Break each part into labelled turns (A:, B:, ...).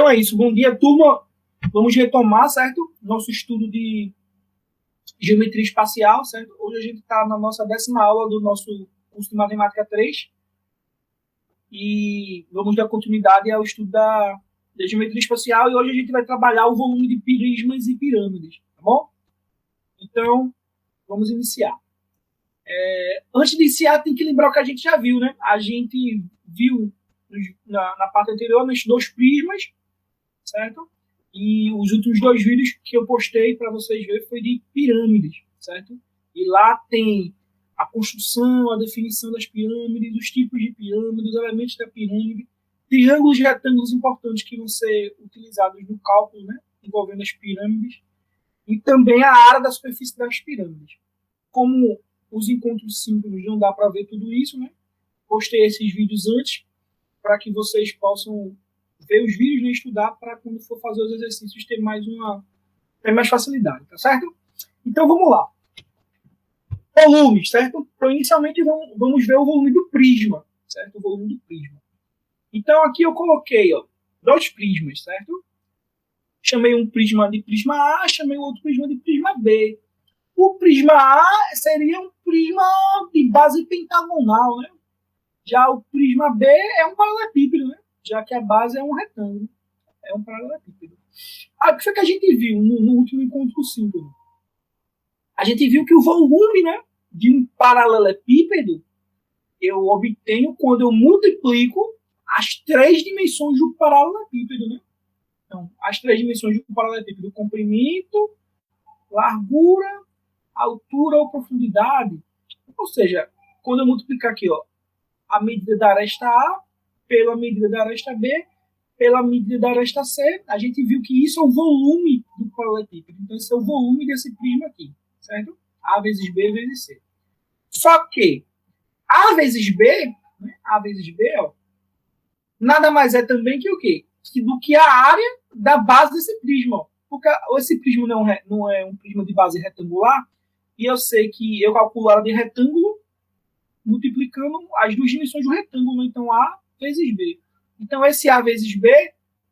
A: Então é isso. Bom dia, turma. Vamos retomar, certo? Nosso estudo de geometria espacial, certo? Hoje a gente está na nossa 10ª aula do nosso curso de Matemática 3 e vamos dar continuidade ao estudo da geometria espacial e hoje a gente vai trabalhar o volume de prismas e pirâmides, tá bom? Então, vamos iniciar. Antes de iniciar, tem que lembrar o que a gente já viu, né? A gente viu na parte anterior, nos dois prismas, certo? E os últimos 2 vídeos que eu postei para vocês verem foi de pirâmides, certo? E lá tem a construção, a definição das pirâmides, os tipos de pirâmides, os elementos da pirâmide, triângulos e retângulos importantes que vão ser utilizados no cálculo, né? Envolvendo as pirâmides, e também a área da superfície das pirâmides. Como os encontros síncronos não dá para ver tudo isso, né? Postei esses vídeos antes para que vocês possam ver os vídeos e estudar para quando for fazer os exercícios ter mais facilidade, tá certo? Então vamos lá. Volumes, certo? Então inicialmente vamos ver o volume do prisma, certo? O volume do prisma. Então aqui eu coloquei, 2 prismas, certo? Chamei um prisma de prisma A, chamei o outro prisma de prisma B. O prisma A seria um prisma de base pentagonal, né? Já o prisma B é um paralelepípedo, né? Já que a base é um retângulo, é um paralelepípedo. O que foi que a gente viu no último encontro síncrono? A gente viu que o volume, né, de um paralelepípedo eu obtenho quando eu multiplico as 3 dimensões do paralelepípedo, né? Então, as 3 dimensões do paralelepípedo: comprimento, largura, altura ou profundidade. Ou seja, quando eu multiplicar aqui, a medida da aresta A pela medida da aresta B, pela medida da aresta C, a gente viu que isso é o volume do paralelepípedo. Então, esse é o volume desse prisma aqui, certo? A vezes B vezes C. Só que A vezes B, né, A vezes B, nada mais é também que o quê? Do que a área da base desse prisma. Porque esse prisma não é um prisma de base retangular, e eu sei que eu calculo a área de retângulo multiplicando as 2 dimensões do retângulo, então A vezes B. Então esse A vezes B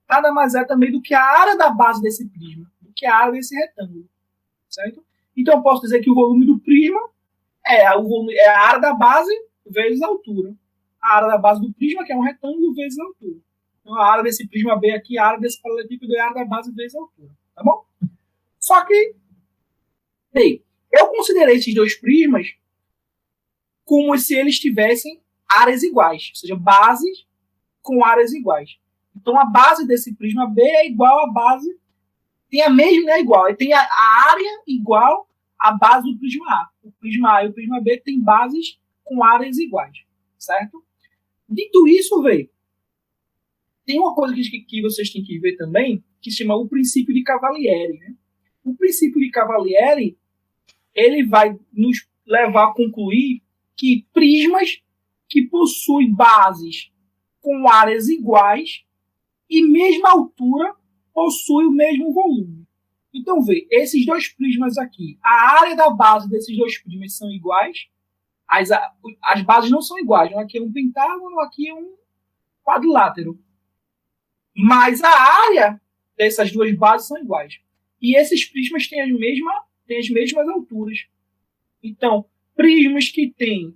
A: nada mais é também do que a área da base desse prisma, do que a área desse retângulo, certo? Então eu posso dizer que o volume do prisma é a área da base vezes a altura. A área da base do prisma, que é um retângulo, vezes a altura. Então a área desse prisma B aqui, a área desse paralelepípedo é a área da base vezes a altura, tá bom? Só que, bem, eu considerei esses 2 prismas como se eles tivessem áreas iguais, ou seja, bases com áreas iguais. Então, a base desse prisma B é igual à base, tem a mesma, é igual, tem a área igual à base do prisma A. O prisma A e o prisma B têm bases com áreas iguais, certo? Dito isso, tem uma coisa que vocês têm que ver também, que se chama o princípio de Cavalieri, né? O princípio de Cavalieri, ele vai nos levar a concluir que prismas que possuem bases com áreas iguais e mesma altura possuem o mesmo volume. Então, esses 2 prismas aqui, a área da base desses 2 prismas são iguais, as bases não são iguais, aqui é um pentágono, aqui é um quadrilátero. Mas a área dessas 2 bases são iguais. E esses prismas têm as mesmas alturas. Então, prismas que têm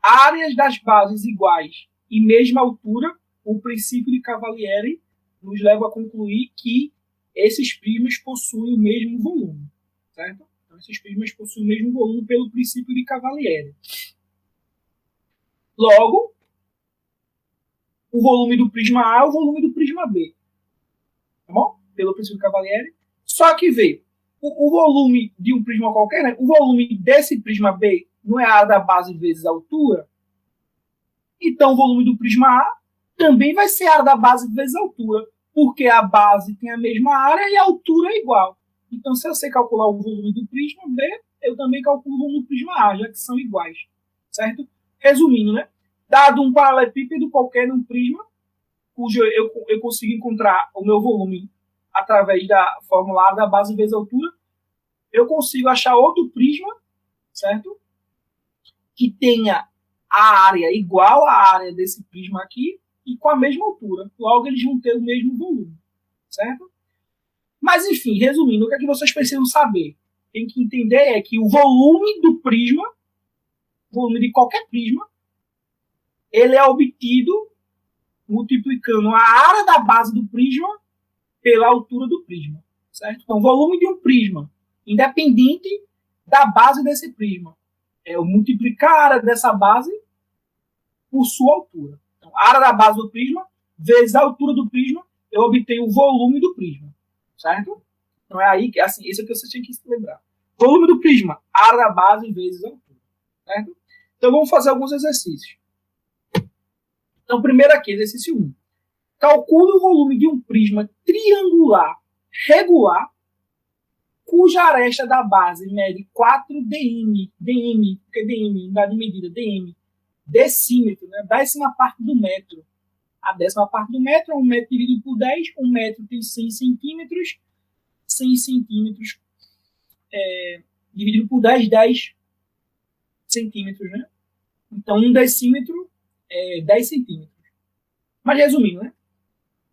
A: áreas das bases iguais e mesma altura, o princípio de Cavalieri nos leva a concluir que esses prismas possuem o mesmo volume, certo? Então, esses prismas possuem o mesmo volume pelo princípio de Cavalieri. Logo, o volume do prisma A é o volume do prisma B, tá bom? Pelo princípio de Cavalieri. Só que, o volume de um prisma qualquer, né? O volume desse prisma B não é a área da base vezes a altura? Então, o volume do prisma A também vai ser a área da base vezes a altura, porque a base tem a mesma área e a altura é igual. Então, se eu sei calcular o volume do prisma B, eu também calculo o volume do prisma A, já que são iguais, certo? Resumindo, né? Dado um paralelepípedo qualquer num prisma, cujo eu consigo encontrar o meu volume através da fórmula A da base vezes a altura, eu consigo achar outro prisma, certo? Que tenha a área igual à área desse prisma aqui e com a mesma altura. Logo, eles vão ter o mesmo volume, certo? Mas, enfim, resumindo, o que é que vocês precisam saber? Tem que entender é que o volume do prisma, o volume de qualquer prisma, ele é obtido multiplicando a área da base do prisma pela altura do prisma, certo? Então, o volume de um prisma, independente da base desse prisma, é o multiplicar a área dessa base por sua altura. Então, a área da base do prisma vezes a altura do prisma, eu obtenho o volume do prisma, certo? Então, é aí que, assim, isso é o que você tinha que se lembrar. Volume do prisma, área da base vezes a altura, certo? Então, vamos fazer alguns exercícios. Então, primeiro aqui, exercício 1. Calcule o volume de um prisma triangular regular cuja aresta da base mede 4 dm, porque dm, unidade de medida, dm, decímetro, né? Décima parte do metro. A décima parte do metro é 1 metro dividido por 10, 1 metro tem 100 centímetros, 100 centímetros dividido por 10, 10 centímetros, né? Então, 1 decímetro é 10 centímetros. Mas resumindo, né?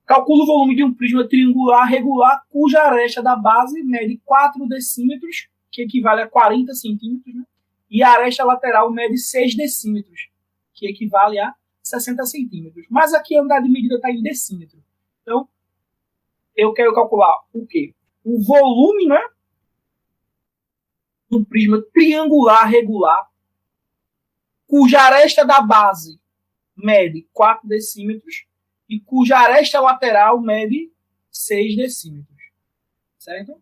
A: Calcula o volume de um prisma triangular regular cuja aresta da base mede 4 decímetros, que equivale a 40 centímetros, né? E a aresta lateral mede 6 decímetros, que equivale a 60 centímetros. Mas aqui a unidade de medida está em decímetro. Então, eu quero calcular o quê? O volume, né? De um prisma triangular regular cuja aresta da base mede 4 decímetros e cuja aresta lateral mede 6 decímetros. Certo?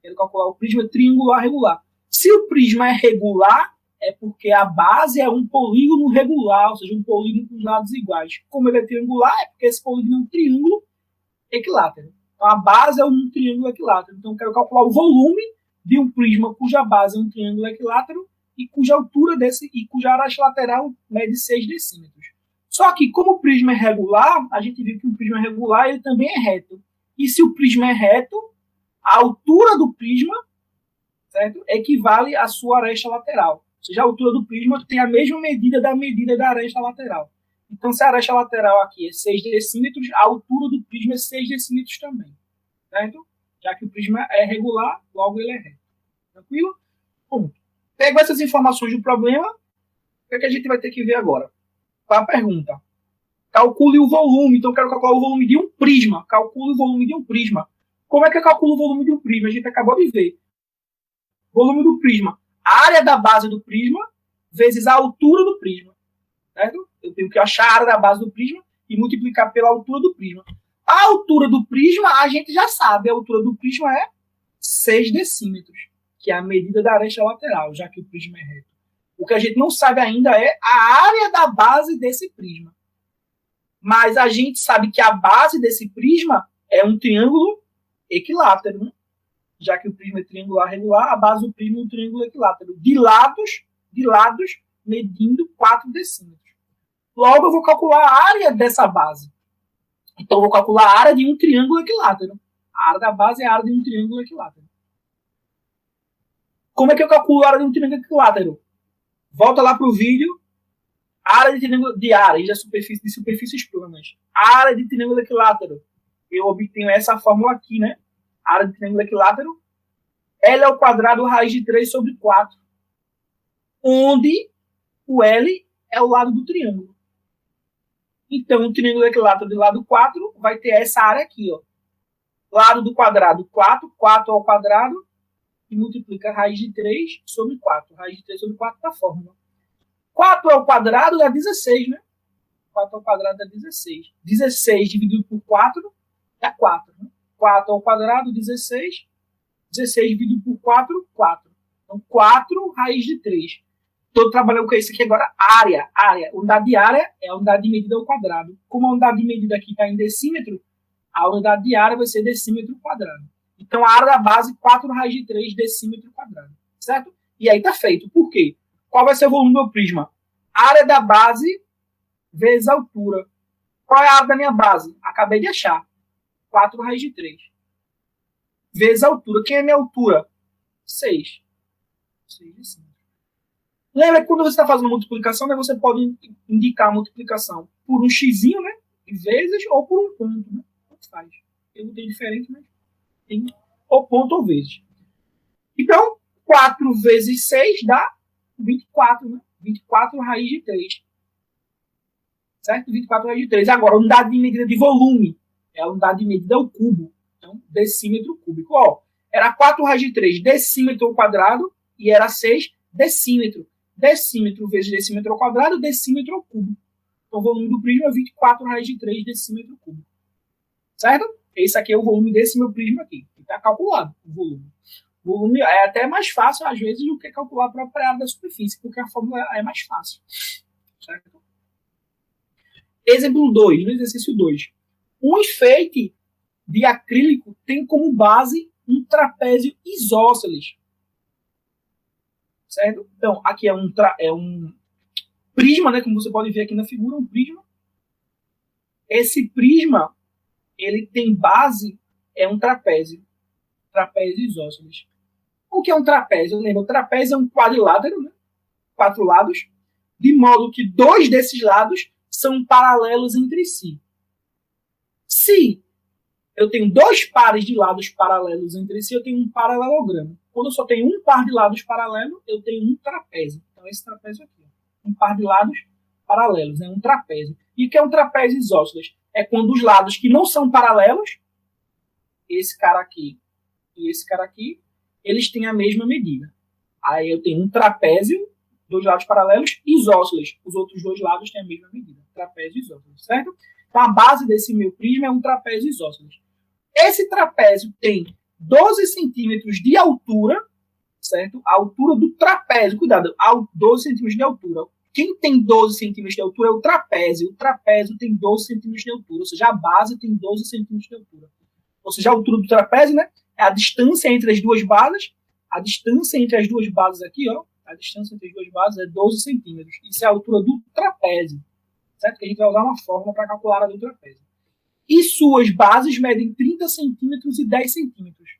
A: Quero calcular o prisma triangular regular. Se o prisma é regular, é porque a base é um polígono regular, ou seja, um polígono com os lados iguais. Como ele é triangular, é porque esse polígono é um triângulo equilátero. Então, a base é um triângulo equilátero. Então, eu quero calcular o volume de um prisma cuja base é um triângulo equilátero e cuja altura desse e cuja aresta lateral mede 6 decímetros. Só que, como o prisma é regular, a gente viu que o prisma regular ele também é reto. E se o prisma é reto, a altura do prisma, certo, equivale à sua aresta lateral. Ou seja, a altura do prisma tem a mesma medida da aresta lateral. Então, se a aresta lateral aqui é 6 decímetros, a altura do prisma é 6 decímetros também. Certo? Já que o prisma é regular, logo ele é reto. Tranquilo? Bom, pego essas informações do problema, o que é que a gente vai ter que ver agora? Qual a pergunta? Calcule o volume. Então, eu quero calcular o volume de um prisma. Calcule o volume de um prisma. Como é que eu calculo o volume de um prisma? A gente acabou de ver. Volume do prisma. A área da base do prisma vezes a altura do prisma. Certo? Eu tenho que achar a área da base do prisma e multiplicar pela altura do prisma. A altura do prisma, a gente já sabe. A altura do prisma é 6 decímetros, que é a medida da aresta lateral, já que o prisma é reto. O que a gente não sabe ainda é a área da base desse prisma. Mas a gente sabe que a base desse prisma é um triângulo equilátero, né? Já que o prisma é triangular regular, a base do prisma é um triângulo equilátero. De lados, medindo 4 decímetros. Logo, eu vou calcular a área dessa base. Então, eu vou calcular a área de um triângulo equilátero. A área da base é a área de um triângulo equilátero. Como é que eu calculo a área de um triângulo equilátero? Volta lá para o vídeo. Área de triângulo de áreas de superfícies planas. Área de triângulo equilátero. Eu obtenho essa fórmula aqui, né? Área de triângulo equilátero. L ao quadrado raiz de 3 sobre 4. Onde o L é o lado do triângulo. Então, o triângulo equilátero do lado 4 vai ter essa área aqui, ó. Lado do quadrado 4, 4 ao quadrado, e multiplica raiz de 3 sobre 4. Raiz de 3 sobre 4 da fórmula. 4 ao quadrado dá 16, né? 4 ao quadrado dá 16. 16 dividido por 4 dá 4. Né? 4 ao quadrado, 16. 16 dividido por 4, 4. Então, 4 raiz de 3. Estou trabalhando com isso aqui agora. Área. Unidade de área é a unidade de medida ao quadrado. Como a unidade de medida aqui está em decímetro, a unidade de área vai ser decímetro quadrado. Então, a área da base, 4 raiz de 3 decímetro quadrado. Certo? E aí está feito. Por quê? Qual vai ser o volume do meu prisma? Área da base vezes a altura. Qual é a área da minha base? Acabei de achar. 4 raiz de 3. Vezes a altura. Quem é a minha altura? 6. 6 decímetros. Lembra que quando você está fazendo multiplicação, né, você pode indicar a multiplicação por um xizinho, né? vezes ou por um ponto, né? Tanto faz. Eu tenho diferente, mas tem ou ponto ou vezes. Então, 4 vezes 6 dá 24, né? 24 raiz de 3. Certo? 24 raiz de 3. Agora, a unidade de medida de volume. É a unidade de medida o cubo. Então, decímetro cúbico. Ó, era 4 raiz de 3 decímetro ao quadrado e era 6 decímetro. Decímetro vezes decímetro ao quadrado, decímetro ao cubo. Então, o volume do prisma é 24 raiz de 3 decímetro cúbico. Certo? Esse aqui é o volume desse meu prisma aqui. Está calculado o volume. O volume é até mais fácil, às vezes, do que calcular a própria área da superfície, porque a fórmula é mais fácil. Certo? Exemplo 2, no exercício 2. Um enfeite de acrílico tem como base um trapézio isósceles. Certo? Então, aqui é um prisma, né, como você pode ver aqui na figura, um prisma. Esse prisma, ele tem base, é um trapézio isósceles. O que é um trapézio? Lembra, o trapézio é um quadrilátero, né? 4 lados, de modo que 2 desses lados são paralelos entre si. Se eu tenho 2 pares de lados paralelos entre si, eu tenho um paralelogramo. Quando eu só tenho um par de lados paralelos, eu tenho um trapézio. Então, esse trapézio aqui. Um par de lados paralelos, né? Um trapézio. E o que é um trapézio isósceles? É quando os lados que não são paralelos, esse cara aqui e esse cara aqui, eles têm a mesma medida. Aí eu tenho um trapézio, 2 lados paralelos, isósceles. Os outros 2 lados têm a mesma medida. Trapézio isósceles, certo? Então, a base desse meu prisma é um trapézio isósceles. Esse trapézio tem 12 centímetros de altura, certo? A altura do trapézio, cuidado, 12 centímetros de altura. Quem tem 12 centímetros de altura é o trapézio. O trapézio tem 12 centímetros de altura, ou seja, a base tem 12 centímetros de altura. Ou seja, a altura do trapézio, né? É a distância entre as duas bases. A distância entre as duas bases aqui, ó, a distância entre as duas bases é 12 centímetros. Isso é a altura do trapézio, certo? Que a gente vai usar uma fórmula para calcular a do trapézio. E suas bases medem 30 centímetros e 10 centímetros.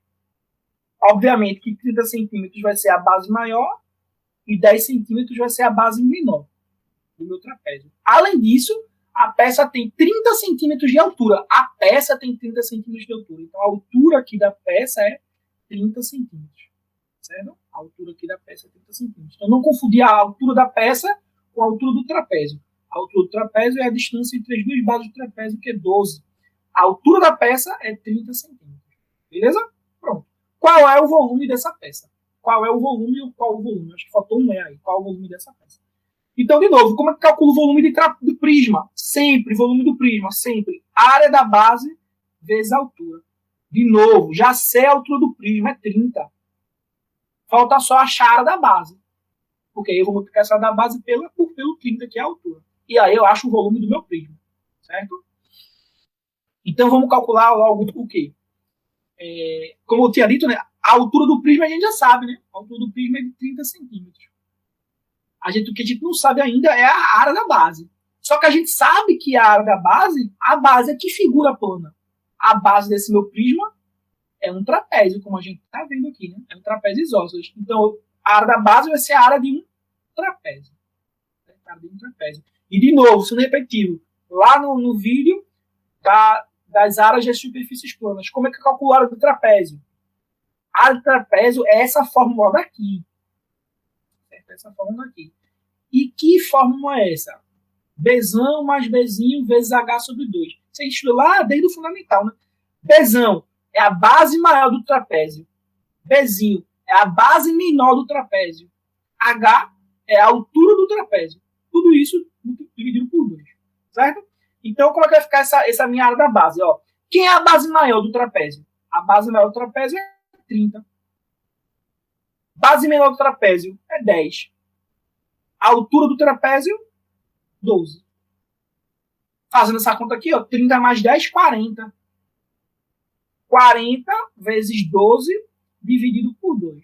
A: Obviamente que 30 centímetros vai ser a base maior e 10 centímetros vai ser a base menor do meu trapézio. Além disso, a peça tem 30 centímetros de altura. A peça tem 30 centímetros de altura. Então, a altura aqui da peça é 30 centímetros. Certo? A altura aqui da peça é 30 centímetros. Então, não confundir a altura da peça com a altura do trapézio. A altura do trapézio é a distância entre as duas bases do trapézio, que é 12. A altura da peça é 30 centímetros. Beleza? Pronto. Qual é o volume dessa peça? Qual é o volume ou qual o volume? Acho que faltou um aí. Qual é o volume dessa peça? Então, de novo, como é que calcula o volume do prisma? Sempre, volume do prisma, sempre. Área da base vezes a altura. De novo, já sei a altura do prisma, é 30. Falta só achar a área da base. Porque aí eu vou multiplicar essa área da base pelo 30, que é a altura. E aí eu acho o volume do meu prisma. Certo? Então, vamos calcular logo o quê? Como eu tinha dito, né, a altura do prisma a gente já sabe, né? A altura do prisma é de 30 centímetros. O que a gente não sabe ainda é a área da base. Só que a gente sabe que a área da base, a base é que figura plana. A base desse meu prisma é um trapézio, como a gente está vendo aqui, né? É um trapézio isósceles. Então, a área da base vai ser a área de um trapézio. E, de novo, sendo repetitivo, lá no vídeo das áreas das superfícies planas, como é que é calcular a área do trapézio? A área do trapézio é essa fórmula daqui. Essa fórmula aqui. E que fórmula é essa? Bzão mais Bzinho vezes H sobre 2. Você estuda lá desde o fundamental, né? Bzão é a base maior do trapézio. Bzinho é a base menor do trapézio. H é a altura do trapézio. Tudo isso dividido por 2. Certo? Então, como é que vai ficar essa minha área da base? Ó, quem é a base maior do trapézio? A base maior do trapézio é 30. Base menor do trapézio é 10. A altura do trapézio, 12. Fazendo essa conta aqui, ó, 30 mais 10, 40. 40 vezes 12 dividido por 2.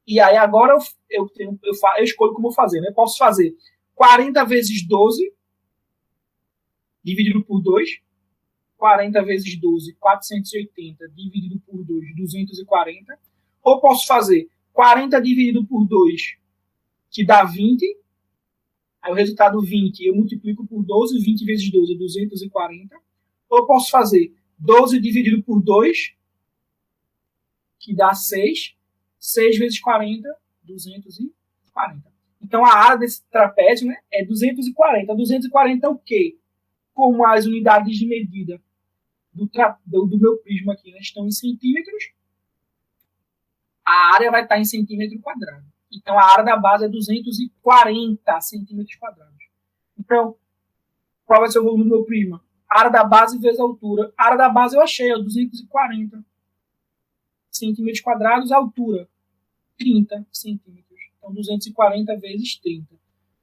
A: E aí agora eu escolho como fazer. Né? Eu posso fazer 40 vezes 12 dividido por 2. 40 vezes 12, 480 dividido por 2, 240. Ou posso fazer 40 dividido por 2, que dá 20, Aí o resultado 20 eu multiplico por 12, 20 vezes 12 é 240. Ou eu posso fazer 12 dividido por 2, que dá 6. 6 vezes 40, 240. Então a área desse trapézio, né, é 240. 240 é o quê? Como as unidades de medida do meu prisma aqui, né, estão em centímetros, a área vai estar em centímetro quadrado. Então a área da base é 240 centímetros quadrados. Então, qual vai ser o volume do meu prisma? A área da base vezes a altura. A área da base eu achei, 240 centímetros quadrados, a altura 30 centímetros. Então 240 vezes 30.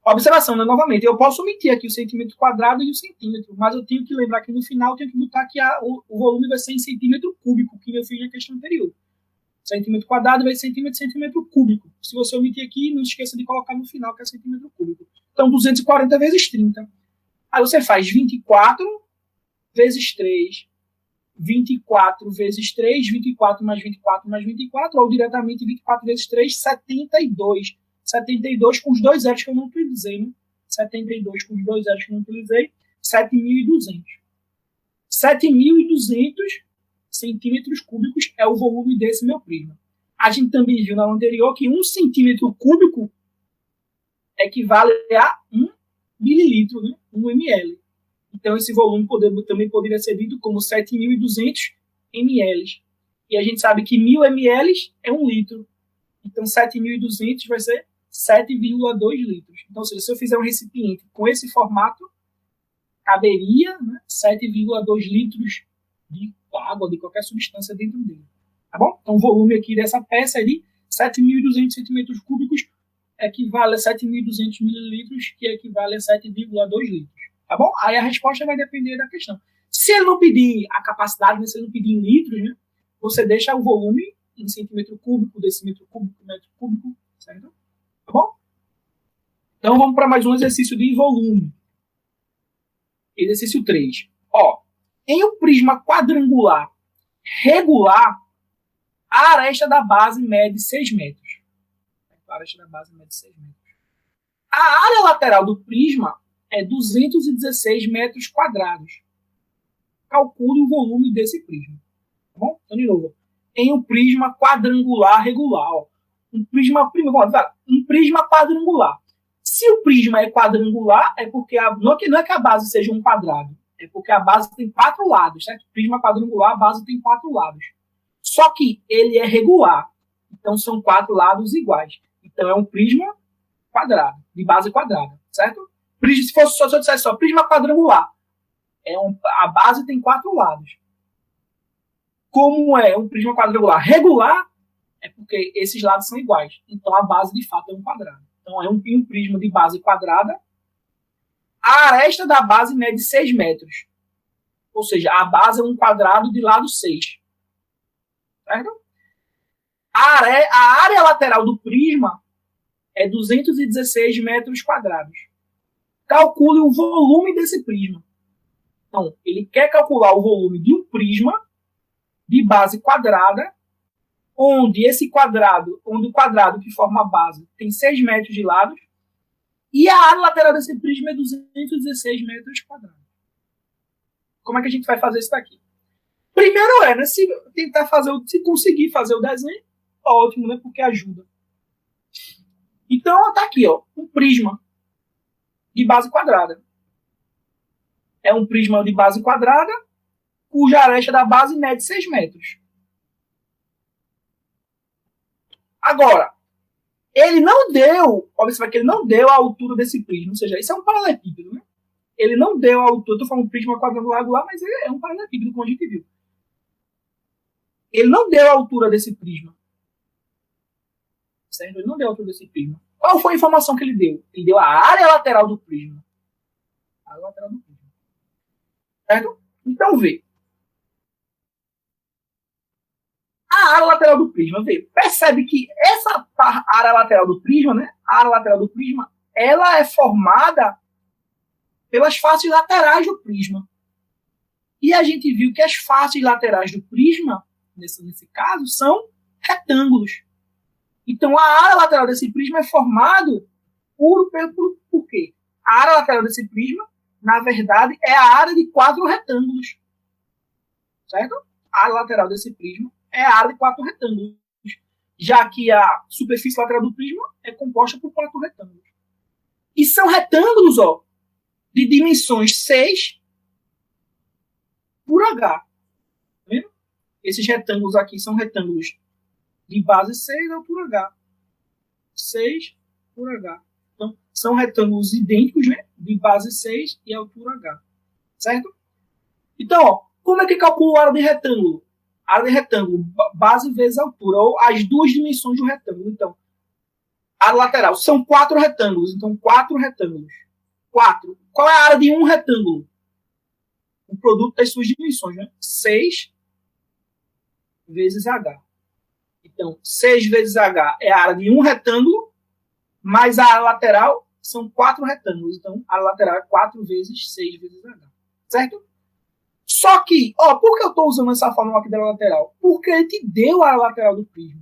A: Observação, né? Novamente, eu posso omitir aqui o centímetro quadrado e o centímetro, mas eu tenho que lembrar que no final eu tenho que botar que o volume vai ser em centímetro cúbico, que eu fiz na questão anterior. Centímetro quadrado vezes centímetro cúbico. Se você omitir aqui, não esqueça de colocar no final que é centímetro cúbico. Então 240 vezes 30. Aí você faz 24 vezes 3, 24 vezes 3, 24 mais 24 mais 24, ou diretamente 24 vezes 3, 72. 72 com os dois zeros que eu não utilizei, né? 72 com os dois zeros que eu não utilizei, 7.200. 7.200 centímetros cúbicos é o volume desse meu prisma. A gente também viu na aula anterior que 1 centímetro cúbico equivale a 1 mililitro, né? 1 ml. Então, esse volume também poderia ser dito como 7.200 ml. E a gente sabe que 1.000 ml é 1 litro. Então, 7.200 vai ser 7,2 litros. Então, ou seja, se eu fizer um recipiente com esse formato, caberia, né, 7,2 litros de água, de qualquer substância dentro dele. Tá bom? Então, o volume aqui dessa peça é de 7.200 centímetros cúbicos, equivale a 7.200 mililitros, que equivale a 7,2 litros. Tá bom? Aí a resposta vai depender da questão. Se ele não pedir a capacidade, né, se ele não pedir em litros, né, você deixa o volume em centímetro cúbico, decímetro cúbico, metro cúbico, certo? Tá bom? Então vamos para mais um exercício de volume. Exercício 3. Ó, em um prisma quadrangular regular, a aresta da base mede 6 metros. A aresta da base mede 6 metros. A área lateral do prisma é 216 metros quadrados. Calcule o volume desse prisma. Tá bom? Então, de novo. Em um prisma quadrangular regular. Ó. Um prisma quadrangular. Se o prisma é quadrangular, é porque não é que a base seja um quadrado. É porque a base tem 4 lados. Certo? Prisma quadrangular, a base tem 4 lados. Só que ele é regular. Então, são 4 lados iguais. Então, é um prisma quadrado, de base quadrada. Certo? Se eu dissesse só prisma quadrangular, a base tem 4 lados. Como é um prisma quadrangular regular, é porque esses lados são iguais. Então a base de fato é um quadrado. Então é um prisma de base quadrada. A aresta da base mede 6 metros. Ou seja, a base é um quadrado de lado 6. Certo? A área lateral do prisma é 216 metros quadrados. Calcule o volume desse prisma. Então, ele quer calcular o volume de um prisma de base quadrada, onde o quadrado que forma a base tem 6 metros de lado, e a área lateral desse prisma é 216 metros quadrados. Como é que a gente vai fazer isso daqui? Primeiro né, se conseguir fazer o desenho, ótimo, né, porque ajuda. Então, tá aqui, ó, um prisma de base quadrada. É um prisma de base quadrada, cuja aresta da base mede 6 metros. Agora, ele não deu, observa que ele não deu a altura desse prisma, ou seja, isso é um paralelepípedo, né? Ele não deu a altura, estou falando prisma quadrangular, mas ele é um paralelepípedo, como a gente viu. Ele não deu a altura desse prisma. Certo? Ele não deu a altura desse prisma. Qual foi a informação que ele deu? Ele deu a área lateral do prisma. A área lateral do prisma. Certo? Então, vê. A área lateral do prisma, vê. Percebe que essa área lateral do prisma, né? A área lateral do prisma, ela é formada pelas faces laterais do prisma. E a gente viu que as faces laterais do prisma, nesse caso, são retângulos. Então, a área lateral desse prisma é formada por quê? A área lateral desse prisma, na verdade, é a área de 4 retângulos. Certo? A área lateral desse prisma é a área de 4 retângulos. Já que a superfície lateral do prisma é composta por 4 retângulos. E são retângulos, ó, de dimensões 6 por H. Tá vendo? Esses retângulos aqui são retângulos de base 6 altura H. 6 por H. Então, são retângulos idênticos, né, de base 6 e altura H. Certo? Então, ó, como é que calcula a área de retângulo? A área de retângulo, base vezes altura, ou as duas dimensões do retângulo. Então, a área lateral são 4 retângulos. Então, 4 retângulos. 4. Qual é a área de um retângulo? O produto das suas dimensões, né? 6 vezes H. Então, 6 vezes H é a área de um retângulo, mais a área lateral são 4 retângulos. Então, a área lateral é 4 vezes 6 vezes H. Certo? Só que, ó, por que eu estou usando essa fórmula aqui da área lateral? Porque ele te deu a área lateral do prisma.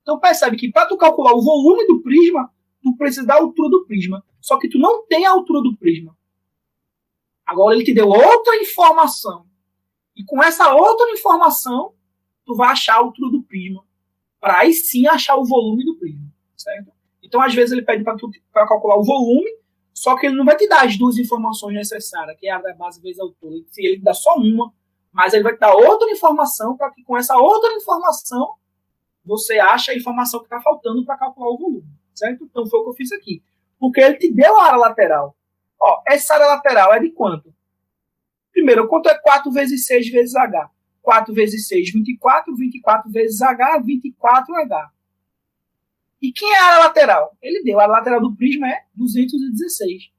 A: Então, percebe que para tu calcular o volume do prisma, tu precisa da altura do prisma. Só que tu não tem a altura do prisma. Agora ele te deu outra informação. E com essa outra informação, tu vai achar a altura do prisma. Para aí sim achar o volume do prisma. Certo? Então, às vezes, ele pede para tu calcular o volume, só que ele não vai te dar as duas informações necessárias, que é a da base vezes a altura. Ele te dá só uma, mas ele vai te dar outra informação para que com essa outra informação você acha a informação que está faltando para calcular o volume. Certo? Então, foi o que eu fiz aqui. Porque ele te deu a área lateral. Ó, essa área lateral é de quanto? Primeiro, quanto é 4 vezes 6 vezes H? 4 vezes 6, 24. 24 vezes H, 24H. E quem é a área lateral? Ele deu. A área lateral do prisma é 216.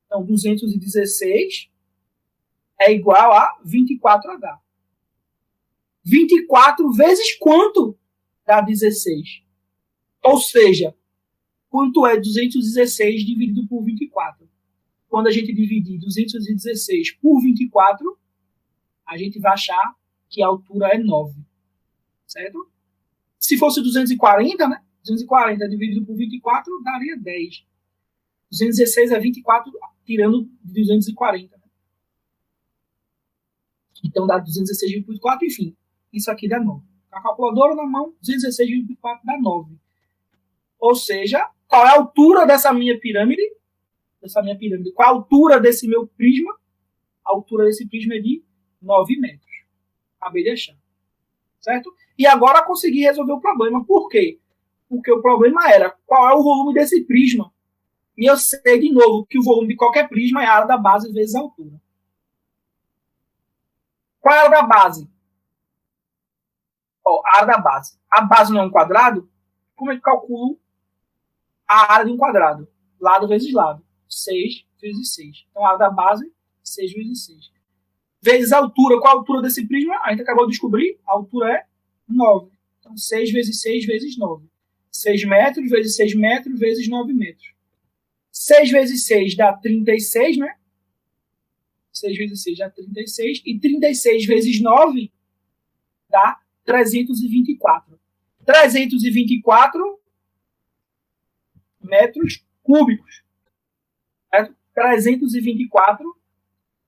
A: Então, 216 é igual a 24H. 24 vezes quanto? Dá 16. Ou seja, quanto é 216 dividido por 24? Quando a gente dividir 216 por 24, a gente vai achar que a altura é 9. Certo? Se fosse 240, né? 240 dividido por 24 daria 10. 216 é 24 tirando 240. Né? Então dá 216 dividido por 24, enfim. Isso aqui dá 9. A calculadora na mão, 216 dividido por 4 dá 9. Ou seja, qual é a altura dessa minha pirâmide? Qual a altura desse meu prisma? A altura desse prisma é de 9 metros. Acabei de achar. Certo? E agora eu consegui resolver o problema. Por quê? Porque o problema era qual é o volume desse prisma. E eu sei, de novo, que o volume de qualquer prisma é a área da base vezes a altura. Qual é a área da base? Ó, a área da base. A base não é um quadrado? Como é que calculo a área de um quadrado? Lado vezes lado. 6 vezes 6. Então, a área da base, 6 vezes 6. Vezes a altura. Qual a altura desse prisma? A gente acabou de descobrir. A altura é 9. Então, 6 vezes 6 vezes 9. 6 metros vezes 6 metros vezes 9 metros. 6 vezes 6 dá 36, né? 6 vezes 6 dá 36. E 36 vezes 9 dá 324. 324 metros cúbicos. Certo? 324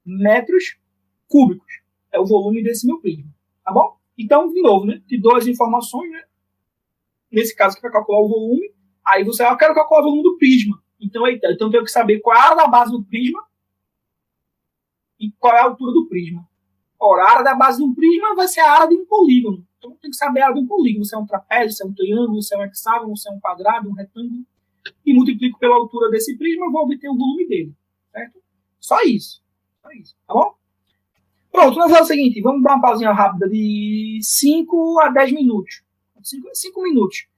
A: metros cúbicos. É o volume desse meu prisma. Tá bom? Então, de novo, né? Te dou as informações, né? Nesse caso, que vai calcular o volume. Aí você vai, eu quero calcular o volume do prisma. Então, então eu tenho que saber qual é a área da base do prisma e qual é a altura do prisma. Ora, a área da base de um prisma vai ser a área de um polígono. Então, tem que saber a área de um polígono. Se é um trapézio, se é um triângulo, se é um hexágono, se é um quadrado, um retângulo. E multiplico pela altura desse prisma, vou obter o volume dele. Certo? Só isso. Só isso. Tá bom? Pronto, vamos fazer o seguinte. Vamos dar uma pausinha rápida de 5 a 10 minutos. 5 minutos.